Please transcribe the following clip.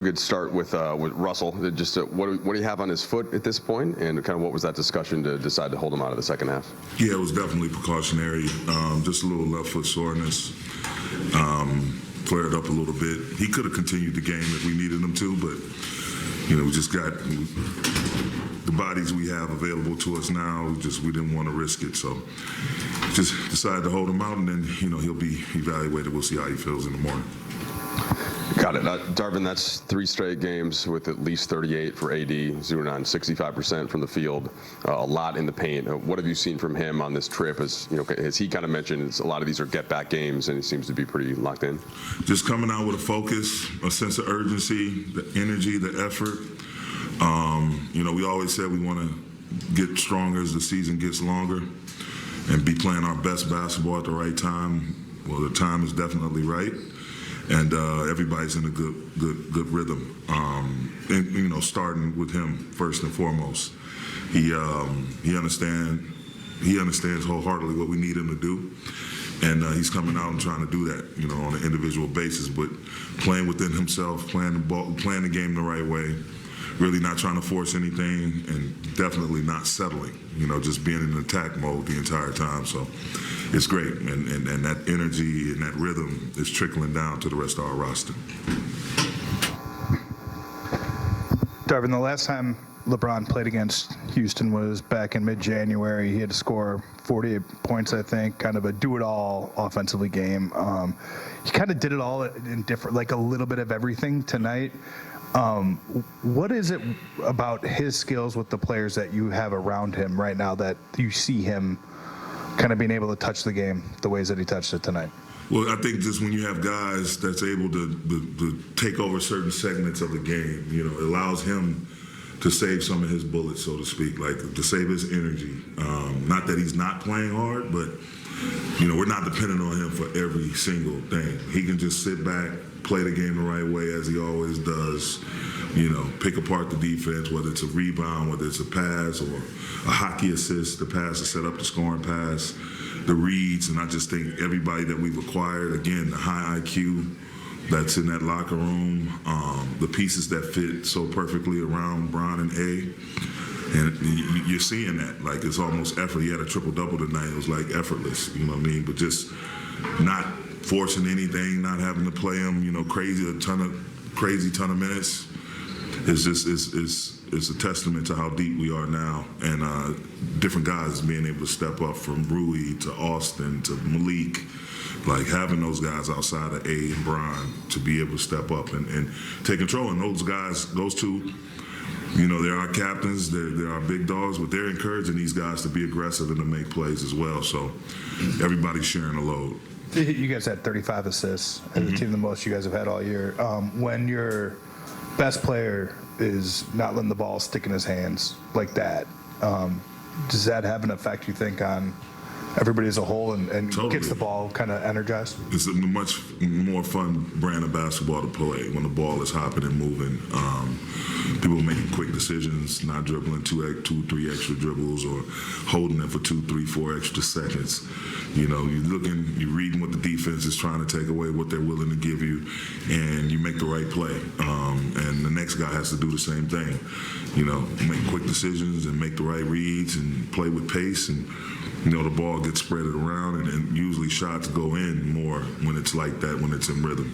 Good start with Russell. Just what do you have on his foot at this point, and kind of what was that discussion to decide to hold him out of the second half? Yeah, it was definitely precautionary. Just a little left foot soreness. Flared up a little bit. He could have continued the game if we needed him to, but we just got the bodies we have available to us now. We didn't want to risk it, so just decided to hold him out, and then he'll be evaluated. We'll see how he feels in the morning. Got it. Darvin, that's 3 straight games with at least 38 for AD, 65% from the field, a lot in the paint. What have you seen from him on this trip? As he kind of mentioned, a lot of these are get-back games, and he seems to be pretty locked in. Just coming out with a focus, a sense of urgency, the energy, the effort. We always said we want to get stronger as the season gets longer and be playing our best basketball at the right time. Well, the time is definitely right. And everybody's in a good rhythm. And starting with him first and foremost, he understands wholeheartedly what we need him to do, and he's coming out and trying to do that, on an individual basis. But playing within himself, playing the game the right way, really not trying to force anything, and definitely not settling. Just being in attack mode the entire time. So it's great, and that energy and that rhythm is trickling down to the rest of our roster. Darvin, the last time LeBron played against Houston was back in mid-January. He had to score 48 points, I think, kind of a do-it-all offensively game. He kind of did it all in different, like a little bit of everything tonight. What is it about his skills with the players that you have around him right now that you see him kind of being able to touch the game the ways that he touched it tonight? Well, I think just when you have guys that's able to take over certain segments of the game, it allows him to save some of his bullets, so to speak, like to save his energy. Not that he's not playing hard, but we're not dependent on him for every single thing. He can just sit back, play the game the right way as he always does, pick apart the defense, whether it's a rebound, whether it's a pass or a hockey assist, the pass to set up the scoring pass, the reads. And I just think everybody that we've acquired, again, the high IQ that's in that locker room, the pieces that fit so perfectly around Bron and A. And you're seeing that, like it's almost effort. He had a triple-double tonight. It was like effortless, you know what I mean? But just not forcing anything, not having to play him, crazy ton of minutes. It's just it's a testament to how deep we are now, and different guys being able to step up from Rui to Austin to Malik, like having those guys outside of A and Bron to be able to step up and take control. And those guys, those two, they're our captains, they're our big dogs, but they're encouraging these guys to be aggressive and to make plays as well. So everybody's sharing the load. You guys had 35 assists as a team, the most you guys have had all year. When your best player is not letting the ball stick in his hands like that, does that have an effect, you think, on everybody as a whole and Totally. Gets the ball kind of energized? It's a much more fun brand of basketball to play when the ball is hopping and moving. People making quick decisions, not dribbling two, 3 extra dribbles or holding it for 2, 3, 4 extra seconds. You're you're reading what the defense is trying to take away, what they're willing to give you, and you make the right play. And the next guy has to do the same thing. Make quick decisions and make the right reads and play with pace, and the ball gets spread around, and usually shots go in more when it's like that, when it's in rhythm.